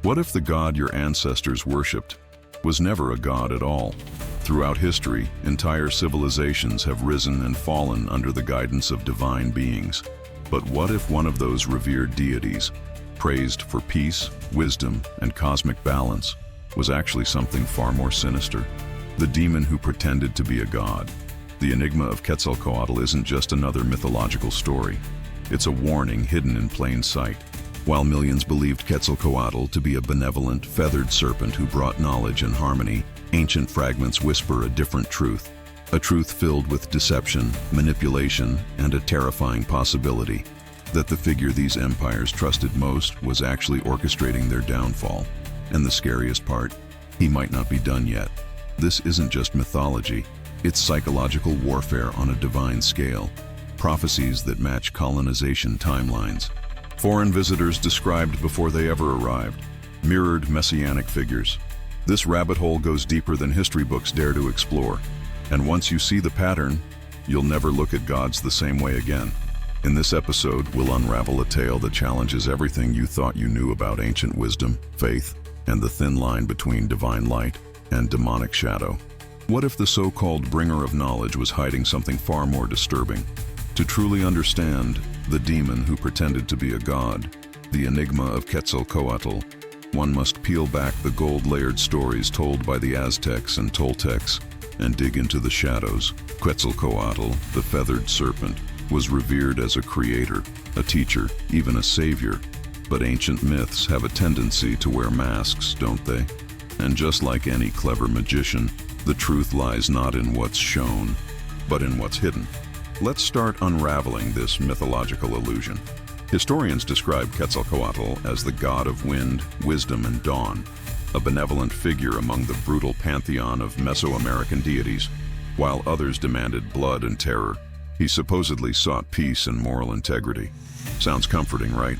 What if the god your ancestors worshipped was never a god at all? Throughout history, entire civilizations have risen and fallen under the guidance of divine beings. But what if one of those revered deities, praised for peace, wisdom, and cosmic balance, was actually something far more sinister? The demon who pretended to be a god. The Enigma of Quetzalcoatl isn't just another mythological story. It's a warning hidden in plain sight. While millions believed Quetzalcoatl to be a benevolent, feathered serpent who brought knowledge and harmony, ancient fragments whisper a different truth. A truth filled with deception, manipulation, and a terrifying possibility that the figure these empires trusted most was actually orchestrating their downfall. And the scariest part, he might not be done yet. This isn't just mythology, it's psychological warfare on a divine scale. Prophecies that match colonization timelines. Foreign visitors described before they ever arrived. Mirrored messianic figures. This rabbit hole goes deeper than history books dare to explore. And once you see the pattern, you'll never look at gods the same way again. In this episode, we'll unravel a tale that challenges everything you thought you knew about ancient wisdom, faith, and the thin line between divine light and demonic shadow. What if the so-called bringer of knowledge was hiding something far more disturbing? To truly understand the demon who pretended to be a god, the Enigma of Quetzalcoatl, one must peel back the gold-layered stories told by the Aztecs and Toltecs and dig into the shadows. Quetzalcoatl, the feathered serpent, was revered as a creator, a teacher, even a savior. But ancient myths have a tendency to wear masks, don't they? And just like any clever magician, the truth lies not in what's shown, but in what's hidden. Let's start unraveling this mythological illusion. Historians describe Quetzalcoatl as the god of wind, wisdom, and dawn, a benevolent figure among the brutal pantheon of Mesoamerican deities. While others demanded blood and terror, he supposedly sought peace and moral integrity. Sounds comforting, right?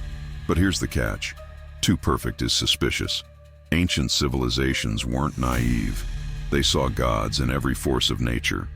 But here's the catch. Too perfect is suspicious. Ancient civilizations weren't naive. They saw gods in every force of nature.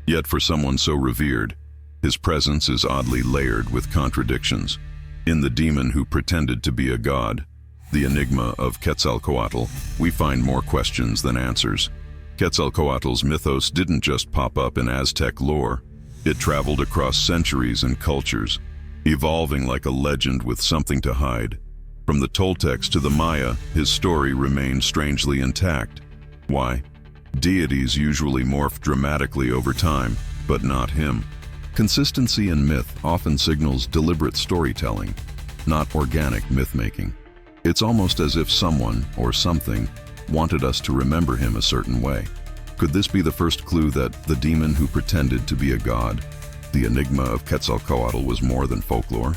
Yet for someone so revered, his presence is oddly layered with contradictions. In the demon who pretended to be a god, the Enigma of Quetzalcoatl, we find more questions than answers. Quetzalcoatl's mythos didn't just pop up in Aztec lore. It traveled across centuries and cultures, evolving like a legend with something to hide. From the Toltecs to the Maya, his story remained strangely intact. Why? Deities usually morph dramatically over time, but not him. Consistency in myth often signals deliberate storytelling, not organic myth-making. It's almost as if someone, or something, wanted us to remember him a certain way. Could this be the first clue that the demon who pretended to be a god, the Enigma of Quetzalcoatl, was more than folklore?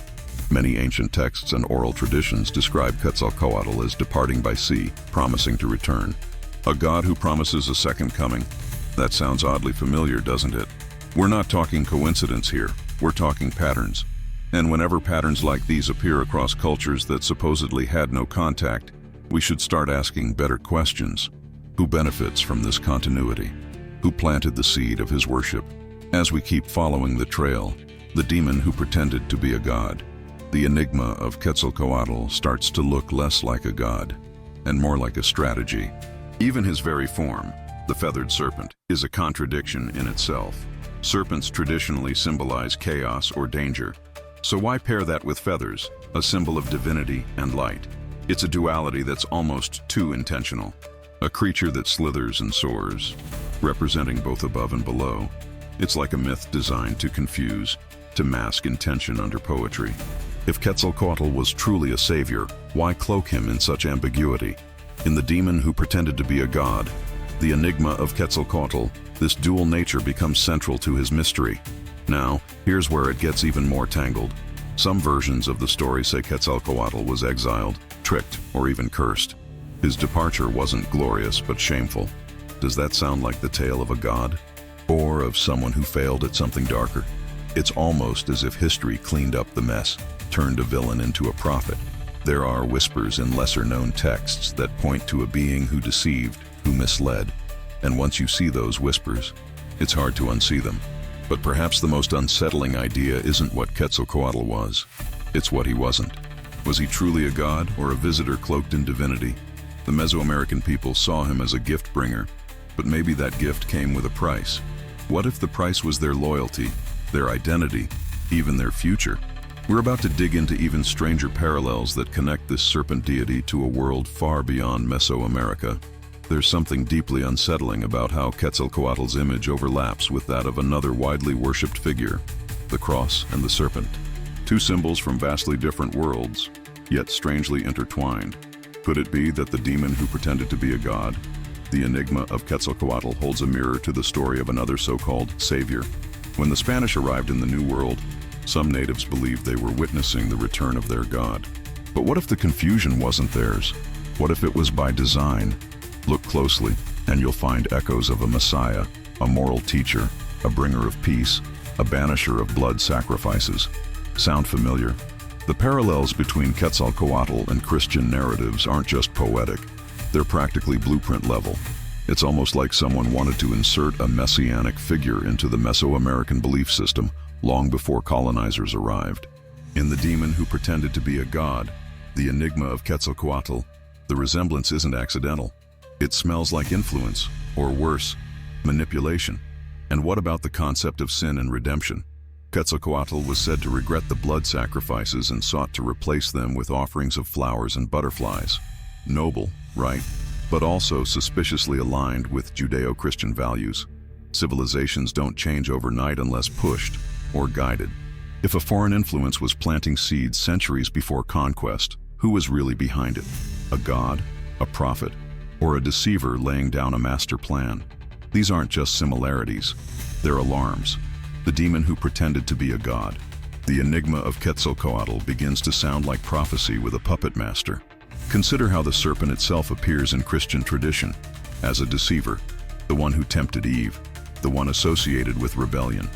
Many ancient texts and oral traditions describe Quetzalcoatl as departing by sea, promising to return. A god who promises a second coming. That sounds oddly familiar, doesn't it? We're not talking coincidence here, we're talking patterns. And whenever patterns like these appear across cultures that supposedly had no contact, we should start asking better questions. Who benefits from this continuity? Who planted the seed of his worship? As we keep following the trail, the demon who pretended to be a god, the Enigma of Quetzalcoatl, starts to look less like a god and more like a strategy. Even his very form, the feathered serpent, is a contradiction in itself. Serpents traditionally symbolize chaos or danger. So why pair that with feathers, a symbol of divinity and light? It's a duality that's almost too intentional. A creature that slithers and soars, representing both above and below. It's like a myth designed to confuse, to mask intention under poetry. If Quetzalcoatl was truly a savior, why cloak him in such ambiguity? In the demon who pretended to be a god, the Enigma of Quetzalcoatl, this dual nature becomes central to his mystery. Now, here's where it gets even more tangled. Some versions of the story say Quetzalcoatl was exiled, tricked, or even cursed. His departure wasn't glorious but shameful. Does that sound like the tale of a god? Or of someone who failed at something darker? It's almost as if history cleaned up the mess, turned a villain into a prophet. There are whispers in lesser-known texts that point to a being who deceived, who misled. And once you see those whispers, it's hard to unsee them. But perhaps the most unsettling idea isn't what Quetzalcoatl was, it's what he wasn't. Was he truly a god or a visitor cloaked in divinity? The Mesoamerican people saw him as a gift bringer, but maybe that gift came with a price. What if the price was their loyalty, their identity, even their future? We're about to dig into even stranger parallels that connect this serpent deity to a world far beyond Mesoamerica. There's something deeply unsettling about how Quetzalcoatl's image overlaps with that of another widely worshipped figure, the cross and the serpent. Two symbols from vastly different worlds, yet strangely intertwined. Could it be that the demon who pretended to be a god, the Enigma of Quetzalcoatl, holds a mirror to the story of another so-called savior? When the Spanish arrived in the New World, some natives believed they were witnessing the return of their god. But what if the confusion wasn't theirs? What if it was by design? Look closely, and you'll find echoes of a messiah, a moral teacher, a bringer of peace, a banisher of blood sacrifices. Sound familiar? The parallels between Quetzalcoatl and Christian narratives aren't just poetic, they're practically blueprint level. It's almost like someone wanted to insert a messianic figure into the Mesoamerican belief system long before colonizers arrived. In the demon who pretended to be a god, the Enigma of Quetzalcoatl, the resemblance isn't accidental. It smells like influence, or worse, manipulation. And what about the concept of sin and redemption? Quetzalcoatl was said to regret the blood sacrifices and sought to replace them with offerings of flowers and butterflies. Noble, right? But also suspiciously aligned with Judeo-Christian values. Civilizations don't change overnight unless pushed or guided. If a foreign influence was planting seeds centuries before conquest, who was really behind it? A god? A prophet? Or a deceiver laying down a master plan? These aren't just similarities, they're alarms. The demon who pretended to be a god, the Enigma of Quetzalcoatl, begins to sound like prophecy with a puppet master. Consider how the serpent itself appears in Christian tradition, as a deceiver, the one who tempted Eve, the one associated with rebellion.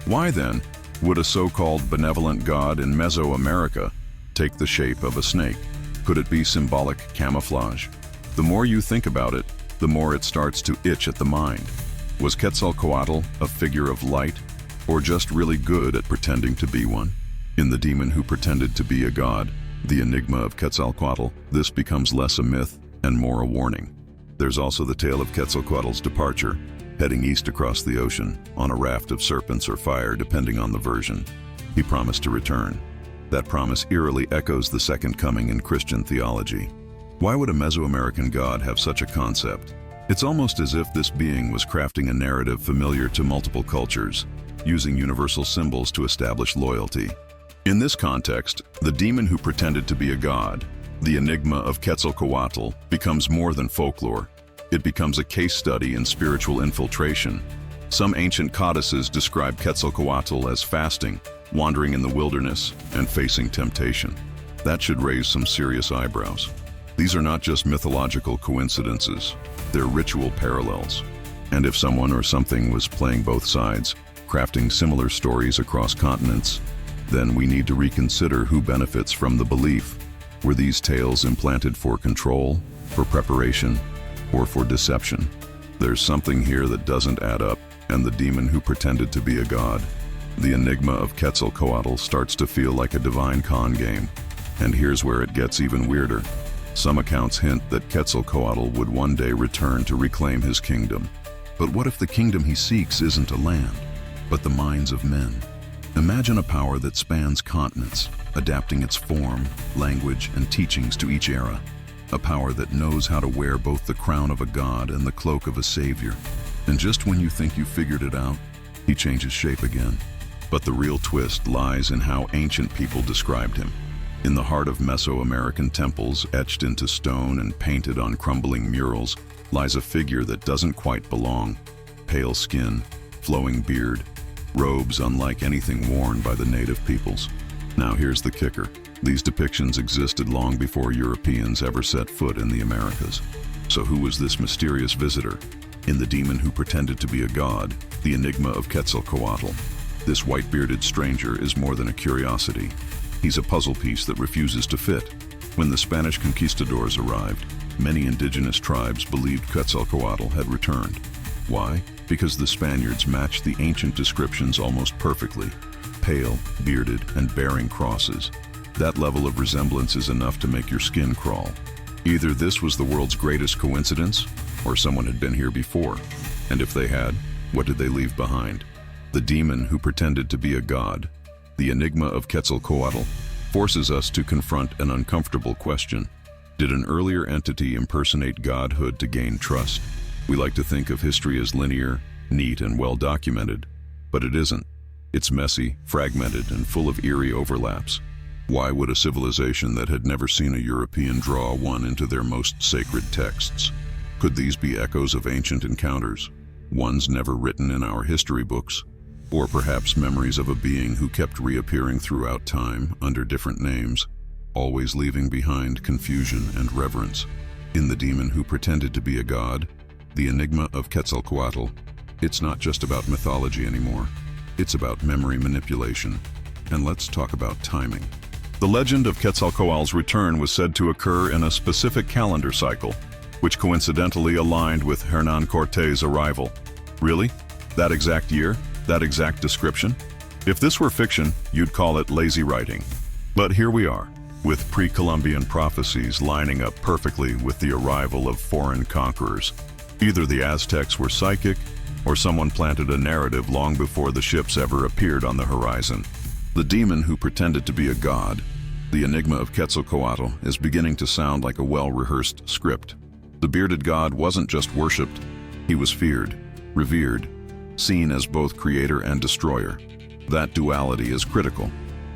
Why then would a so-called benevolent god in Mesoamerica take the shape of a snake? Could it be symbolic camouflage? The more you think about it, the more it starts to itch at the mind. Was Quetzalcoatl a figure of light, or just really good at pretending to be one? In The Demon Who Pretended to Be a God, the Enigma of Quetzalcoatl, this becomes less a myth and more a warning. There's also the tale of Quetzalcoatl's departure, heading east across the ocean, on a raft of serpents or fire depending on the version. He promised to return. That promise eerily echoes the second coming in Christian theology. Why would a Mesoamerican god have such a concept? It's almost as if this being was crafting a narrative familiar to multiple cultures, using universal symbols to establish loyalty. In this context, the demon who pretended to be a god, the Enigma of Quetzalcoatl, becomes more than folklore. It becomes a case study in spiritual infiltration. Some ancient codices describe Quetzalcoatl as fasting, wandering in the wilderness, and facing temptation. That should raise some serious eyebrows. These are not just mythological coincidences, they're ritual parallels. And if someone or something was playing both sides, crafting similar stories across continents, then we need to reconsider who benefits from the belief. Were these tales implanted for control, for preparation, or for deception? There's something here that doesn't add up, and the demon who pretended to be a god, the Enigma of Quetzalcoatl, starts to feel like a divine con game. And here's where it gets even weirder. Some accounts hint that Quetzalcoatl would one day return to reclaim his kingdom. But what if the kingdom he seeks isn't a land, but the minds of men? Imagine a power that spans continents, adapting its form, language, and teachings to each era. A power that knows how to wear both the crown of a god and the cloak of a savior. And just when you think you've figured it out, he changes shape again. But the real twist lies in how ancient people described him. In the heart of Mesoamerican temples, etched into stone and painted on crumbling murals, lies a figure that doesn't quite belong. Pale skin, flowing beard, robes unlike anything worn by the native peoples. Now here's the kicker. These depictions existed long before Europeans ever set foot in the Americas. So who was this mysterious visitor? In The Demon Who Pretended to Be a God, the Enigma of Quetzalcoatl, this white-bearded stranger is more than a curiosity. He's a puzzle piece that refuses to fit. When the Spanish conquistadors arrived, many indigenous tribes believed Quetzalcoatl had returned. Why? Because the Spaniards matched the ancient descriptions almost perfectly. Pale, bearded, and bearing crosses. That level of resemblance is enough to make your skin crawl. Either this was the world's greatest coincidence, or someone had been here before. And if they had, what did they leave behind? The demon who pretended to be a god, the Enigma of Quetzalcoatl, forces us to confront an uncomfortable question. Did an earlier entity impersonate godhood to gain trust? We like to think of history as linear, neat, and well documented, but it isn't. It's messy, fragmented, and full of eerie overlaps. Why would a civilization that had never seen a European draw one into their most sacred texts? Could these be echoes of ancient encounters, ones never written in our history books? Or perhaps memories of a being who kept reappearing throughout time under different names, always leaving behind confusion and reverence? In The Demon Who Pretended to Be a God, the Enigma of Quetzalcoatl, it's not just about mythology anymore. It's about memory manipulation. And let's talk about timing. The legend of Quetzalcoatl's return was said to occur in a specific calendar cycle, which coincidentally aligned with Hernán Cortés' arrival. Really? That exact year? That exact description? If this were fiction, you'd call it lazy writing. But here we are, with pre-Columbian prophecies lining up perfectly with the arrival of foreign conquerors. Either the Aztecs were psychic, or someone planted a narrative long before the ships ever appeared on the horizon. The demon who pretended to be a god, the Enigma of Quetzalcoatl, is beginning to sound like a well-rehearsed script. The bearded god wasn't just worshipped, he was feared, revered, seen as both creator and destroyer. That duality is critical.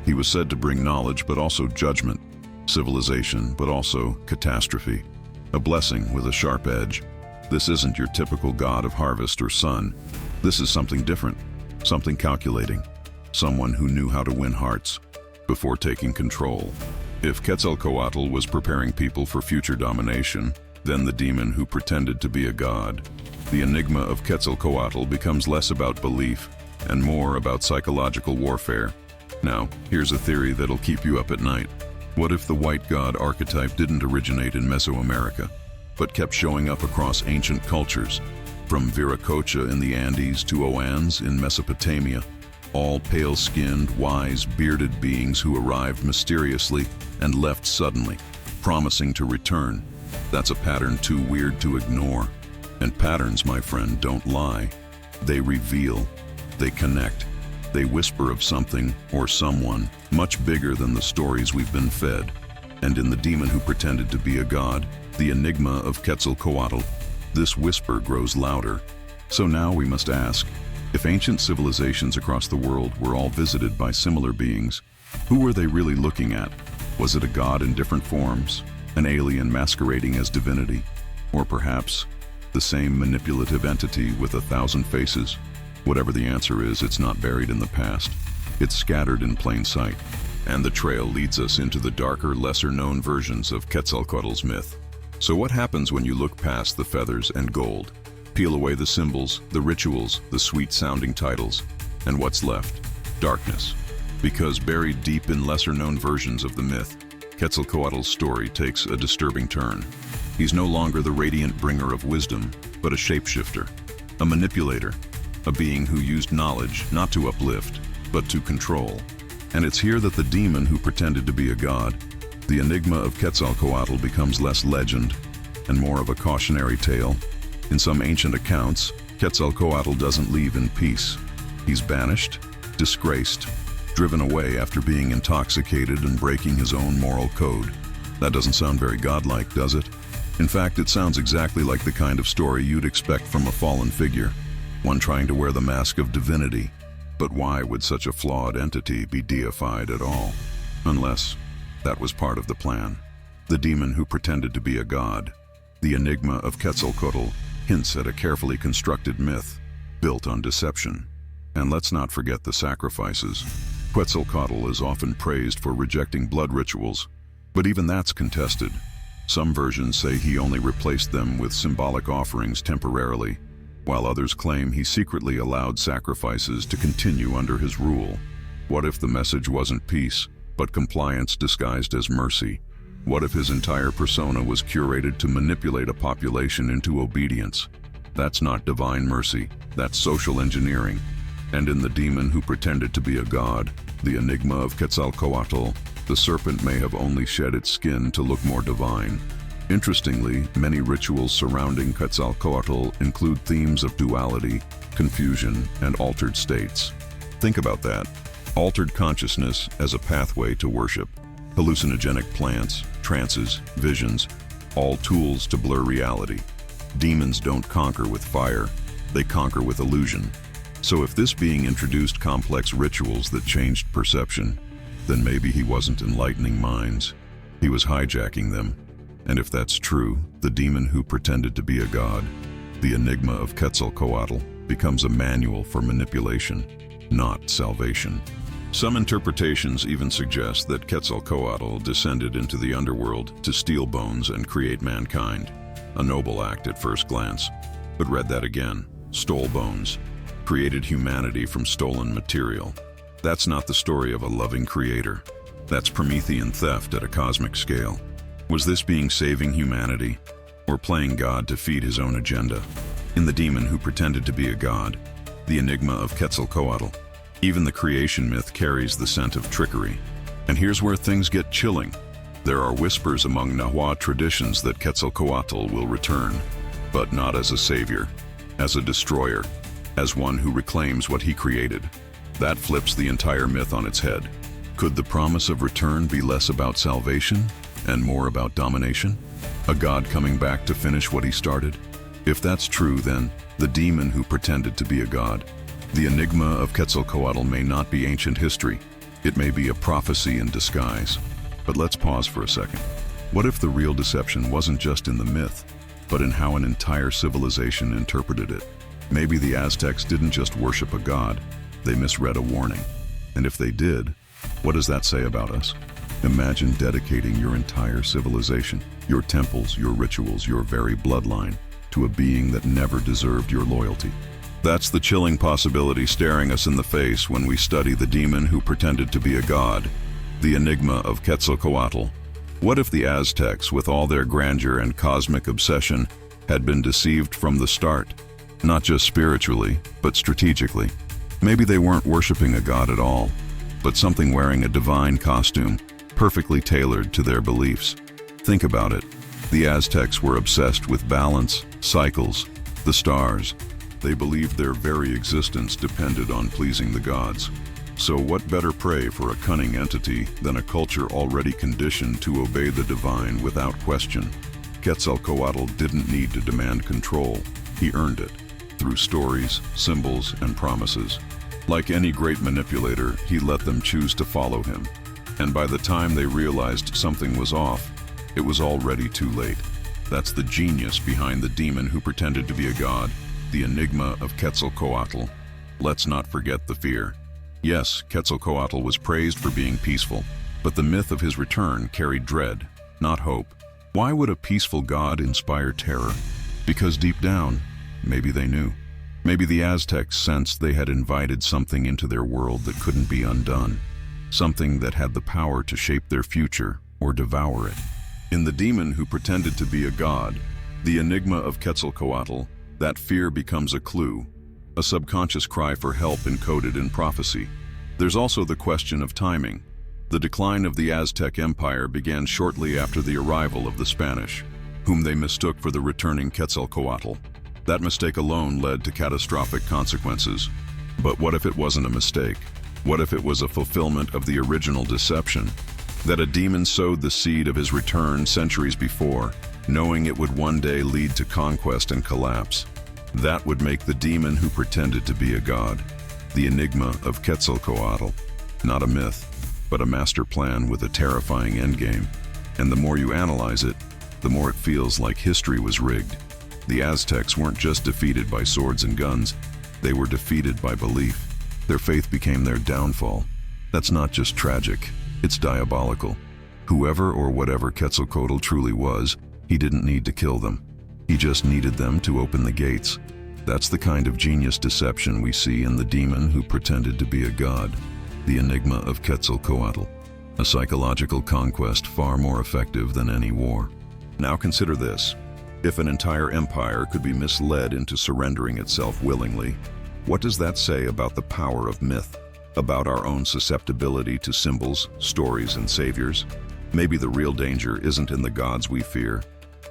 He was said to bring knowledge but also judgment, civilization but also catastrophe, a blessing with a sharp edge. This isn't your typical god of harvest or sun. This is something different, something calculating, someone who knew how to win hearts before taking control. If Quetzalcoatl was preparing people for future domination, then the demon who pretended to be a god, the Enigma of Quetzalcoatl, becomes less about belief and more about psychological warfare. Now, here's a theory that'll keep you up at night. What if the white god archetype didn't originate in Mesoamerica, but kept showing up across ancient cultures, from Viracocha in the Andes to Oannes in Mesopotamia, all pale-skinned, wise, bearded beings who arrived mysteriously and left suddenly, promising to return? That's a pattern too weird to ignore. And patterns, my friend, don't lie. They reveal, they connect, they whisper of something or someone much bigger than the stories we've been fed. And in The Demon Who Pretended to Be a God, the Enigma of Quetzalcoatl, this whisper grows louder. So now we must ask, if ancient civilizations across the world were all visited by similar beings, who were they really looking at? Was it a god in different forms, an alien masquerading as divinity, or perhaps the same manipulative entity with 1,000 faces? Whatever the answer is, it's not buried in the past. It's scattered in plain sight, and the trail leads us into the darker, lesser-known versions of Quetzalcoatl's myth. So what happens when you look past the feathers and gold? Peel away the symbols, the rituals, the sweet-sounding titles, and what's left? Darkness. Because buried deep in lesser-known versions of the myth, Quetzalcoatl's story takes a disturbing turn. He's no longer the radiant bringer of wisdom, but a shapeshifter, a manipulator, a being who used knowledge not to uplift, but to control. And it's here that the demon who pretended to be a god, the Enigma of Quetzalcoatl, becomes less legend and more of a cautionary tale. In some ancient accounts, Quetzalcoatl doesn't leave in peace. He's banished, disgraced, driven away after being intoxicated and breaking his own moral code. That doesn't sound very godlike, does it? In fact, it sounds exactly like the kind of story you'd expect from a fallen figure, one trying to wear the mask of divinity. But why would such a flawed entity be deified at all? Unless that was part of the plan. The demon who pretended to be a god, the Enigma of Quetzalcoatl, hints at a carefully constructed myth built on deception. And let's not forget the sacrifices. Quetzalcoatl is often praised for rejecting blood rituals, but even that's contested. Some versions say he only replaced them with symbolic offerings temporarily, while others claim he secretly allowed sacrifices to continue under his rule. What if the message wasn't peace, but compliance disguised as mercy? What if his entire persona was curated to manipulate a population into obedience? That's not divine mercy, that's social engineering. And in The Demon Who Pretended to Be a God, the Enigma of Quetzalcoatl, the serpent may have only shed its skin to look more divine. Interestingly, many rituals surrounding Quetzalcoatl include themes of duality, confusion, and altered states. Think about that. Altered consciousness as a pathway to worship. Hallucinogenic plants, trances, visions, all tools to blur reality. Demons don't conquer with fire, they conquer with illusion. So if this being introduced complex rituals that changed perception, then maybe he wasn't enlightening minds, he was hijacking them. And if that's true, the demon who pretended to be a god, the Enigma of Quetzalcoatl, becomes a manual for manipulation, not salvation. Some interpretations even suggest that Quetzalcoatl descended into the underworld to steal bones and create mankind. A noble act at first glance. But read that again. Stole bones. Created humanity from stolen material. That's not the story of a loving creator. That's Promethean theft at a cosmic scale. Was this being saving humanity, or playing God to feed his own agenda? In the demon who pretended to be a god, the Enigma of Quetzalcoatl, even the creation myth carries the scent of trickery. And here's where things get chilling. There are whispers among Nahua traditions that Quetzalcoatl will return, but not as a savior, as a destroyer, as one who reclaims what he created. That flips the entire myth on its head. Could the promise of return be less about salvation and more about domination? A god coming back to finish what he started? If that's true, then the demon who pretended to be a god, the Enigma of Quetzalcoatl, may not be ancient history. It may be a prophecy in disguise. But let's pause for a second. What if the real deception wasn't just in the myth, but in how an entire civilization interpreted it? Maybe the Aztecs didn't just worship a god, they misread a warning. And if they did, what does that say about us? Imagine dedicating your entire civilization, your temples, your rituals, your very bloodline, to a being that never deserved your loyalty. That's the chilling possibility staring us in the face when we study the demon who pretended to be a god, the Enigma of Quetzalcoatl. What if the Aztecs, with all their grandeur and cosmic obsession, had been deceived from the start? Not just spiritually, but strategically. Maybe they weren't worshiping a god at all, but something wearing a divine costume, perfectly tailored to their beliefs. Think about it. The Aztecs were obsessed with balance, cycles, the stars. They believed their very existence depended on pleasing the gods. So what better prey for a cunning entity than a culture already conditioned to obey the divine without question? Quetzalcoatl didn't need to demand control. He earned it, through stories, symbols, and promises. Like any great manipulator, he let them choose to follow him. And by the time they realized something was off, it was already too late. That's the genius behind the demon who pretended to be a god, the Enigma of Quetzalcoatl. Let's not forget the fear. Yes, Quetzalcoatl was praised for being peaceful, but the myth of his return carried dread, not hope. Why would a peaceful god inspire terror? Because deep down, maybe they knew. Maybe the Aztecs sensed they had invited something into their world that couldn't be undone. Something that had the power to shape their future or devour it. In the demon who pretended to be a god, the Enigma of Quetzalcoatl, that fear becomes a clue, a subconscious cry for help encoded in prophecy. There's also the question of timing. The decline of the Aztec Empire began shortly after the arrival of the Spanish, whom they mistook for the returning Quetzalcoatl. That mistake alone led to catastrophic consequences. But what if it wasn't a mistake? What if it was a fulfillment of the original deception? That a demon sowed the seed of his return centuries before, knowing it would one day lead to conquest and collapse. That would make the demon who pretended to be a god, the Enigma of Quetzalcoatl, not a myth, but a master plan with a terrifying endgame. And the more you analyze it, the more it feels like history was rigged. The Aztecs weren't just defeated by swords and guns, they were defeated by belief. Their faith became their downfall. That's not just tragic, it's diabolical. Whoever or whatever Quetzalcoatl truly was, he didn't need to kill them. He just needed them to open the gates. That's the kind of genius deception we see in the demon who pretended to be a god, the Enigma of Quetzalcoatl. A psychological conquest far more effective than any war. Now consider this. If an entire empire could be misled into surrendering itself willingly, what does that say about the power of myth? About our own susceptibility to symbols, stories, and saviors? Maybe the real danger isn't in the gods we fear,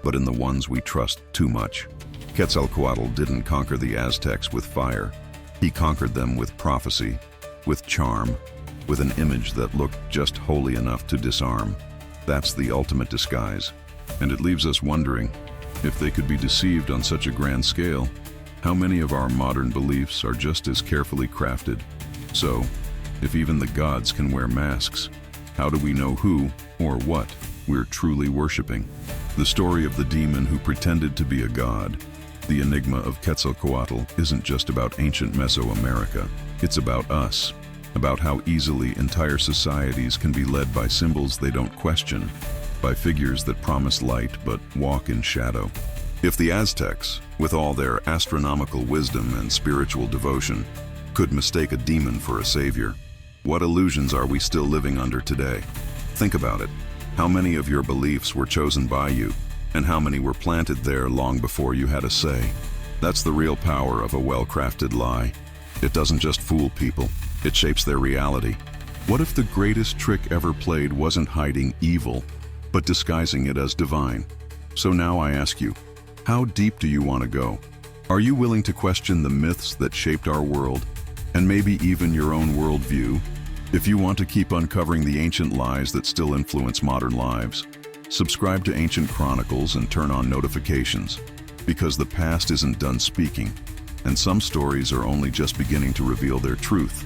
but in the ones we trust too much. Quetzalcoatl didn't conquer the Aztecs with fire. He conquered them with prophecy, with charm, with an image that looked just holy enough to disarm. That's the ultimate disguise. And it leaves us wondering, if they could be deceived on such a grand scale, how many of our modern beliefs are just as carefully crafted? So, if even the gods can wear masks, how do we know who or what we're truly worshiping? The story of the demon who pretended to be a god, the enigma of Quetzalcoatl, isn't just about ancient Mesoamerica. It's about us, about how easily entire societies can be led by symbols they don't question, by figures that promise light but walk in shadow. If the Aztecs, with all their astronomical wisdom and spiritual devotion, could mistake a demon for a savior, what illusions are we still living under today? Think about it. How many of your beliefs were chosen by you, and how many were planted there long before you had a say? That's the real power of a well-crafted lie. It doesn't just fool people, it shapes their reality. What if the greatest trick ever played wasn't hiding evil, but disguising it as divine? So now I ask you, how deep do you want to go? Are you willing to question the myths that shaped our world, and maybe even your own worldview? If you want to keep uncovering the ancient lies that still influence modern lives, subscribe to Ancient Chronicles and turn on notifications, because the past isn't done speaking, and some stories are only just beginning to reveal their truth.